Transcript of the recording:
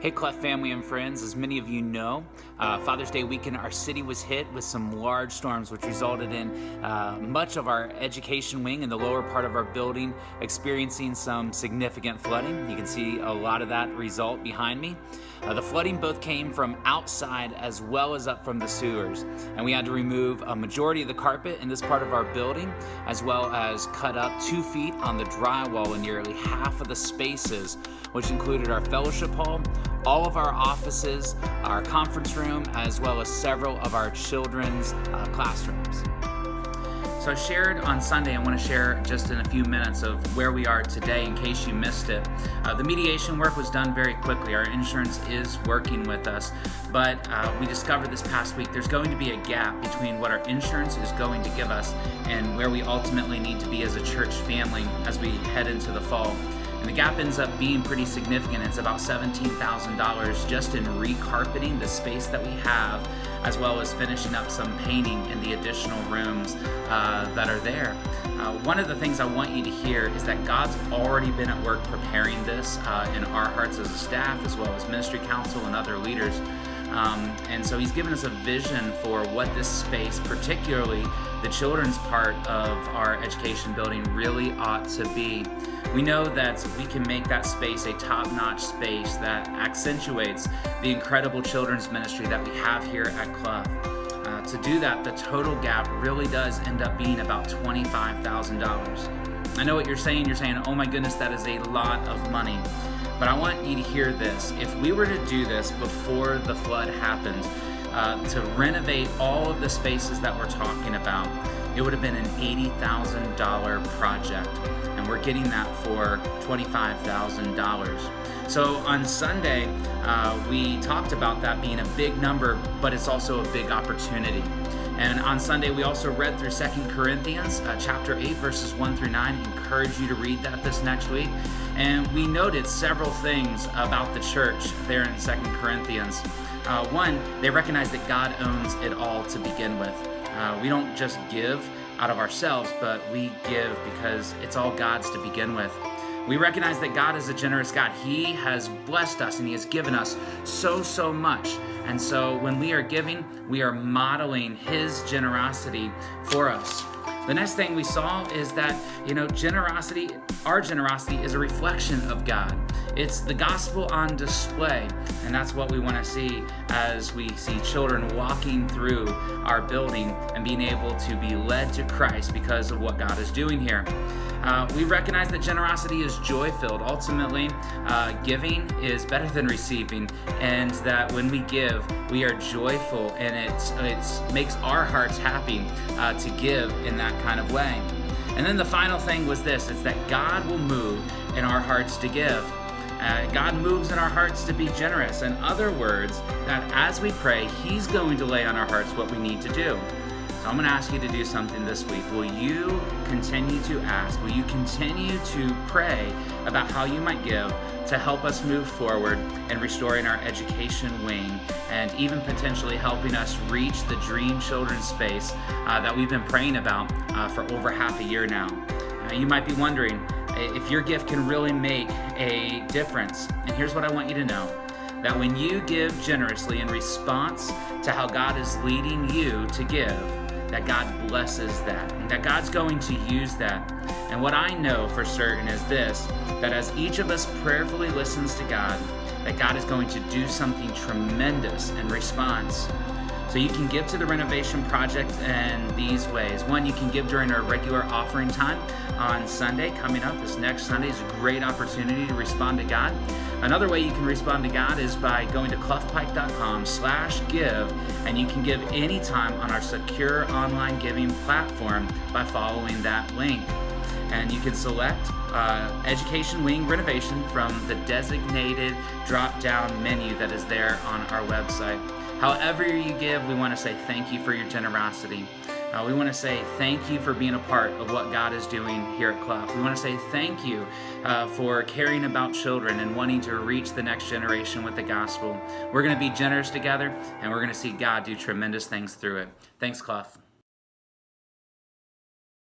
Hey Clef family and friends, as many of you know, Father's Day weekend our city was hit with some large storms which resulted in much of our education wing and the lower part of our building experiencing some significant flooding. You can see a lot of that result behind me. The flooding both came from outside as well as up from the sewers, and we had to remove a majority of the carpet in this part of our building, as well as cut up 2 feet on the drywall in nearly half of the spaces, which included our fellowship hall, all of our offices, our conference room, as well as several of our children's classrooms. So I shared on Sunday, I want to share just in a few minutes of where we are today in case you missed it. The mediation work was done very quickly. Our insurance is working with us, but we discovered this past week there's going to be a gap between what our insurance is going to give us and where we ultimately need to be as a church family as we head into the fall. And the gap ends up being pretty significant. It's about $17,000 just in recarpeting the space that we have, as well as finishing up some painting in the additional rooms that are there. One of the things I want you to hear is that God's already been at work preparing this in our hearts as a staff, as well as ministry council and other leaders. And so he's given us a vision for what this space, particularly the children's part of our education building, really ought to be. We know that we can make that space a top-notch space that accentuates the incredible children's ministry that we have here at Clough. To do that, the total gap really does end up being about $25,000. I know what you're saying. You're saying, oh my goodness, that is a lot of money. But I want you to hear this. If we were to do this before the flood happened, to renovate all of the spaces that we're talking about, it would have been an $80,000 project. And we're getting that for $25,000. So on Sunday, we talked about that being a big number, but it's also a big opportunity. And on Sunday, we also read through 2 Corinthians chapter 8, verses 1 through 9. I encourage you to read that this next week. And we noted several things about the church there in 2 Corinthians. One, they recognize that God owns it all to begin with. We don't just give out of ourselves, but we give because it's all God's to begin with. We recognize that God is a generous God. He has blessed us and He has given us so much. And so when we are giving, we are modeling His generosity for us. The next thing we saw is that, generosity, our generosity is a reflection of God. It's the gospel on display, and that's what we want to see as we see children walking through our building and being able to be led to Christ because of what God is doing here. We recognize that generosity is joy-filled. Ultimately, giving is better than receiving, and that when we give, we are joyful, and it makes our hearts happy to give in that kind of way. And then the final thing was this: it's that God will move in our hearts to give. God moves in our hearts to be generous. In other words, that as we pray, He's going to lay on our hearts what we need to do. So I'm going to ask you to do something this week. Will you continue to ask? Will you continue to pray about how you might give to help us move forward in restoring our education wing and even potentially helping us reach the dream children's space that we've been praying about for over half a year now? You might be wondering if your gift can really make a difference. And here's what I want you to know: that when you give generously in response to how God is leading you to give, that God blesses that, and that God's going to use that. And what I know for certain is this: that as each of us prayerfully listens to God, that God is going to do something tremendous in response. So you can give to the renovation project in these ways. One, you can give during our regular offering time on Sunday. Coming up this next Sunday is a great opportunity to respond to God. Another way you can respond to God is by going to cloughpike.com/give, and you can give anytime on our secure online giving platform by following that link. And you can select Education Wing Renovation from the designated drop-down menu that is there on our website. However you give, we want to say thank you for your generosity. We want to say thank you for being a part of what God is doing here at Clough. We want to say thank you for caring about children and wanting to reach the next generation with the gospel. We're going to be generous together, and we're going to see God do tremendous things through it. Thanks, Clough.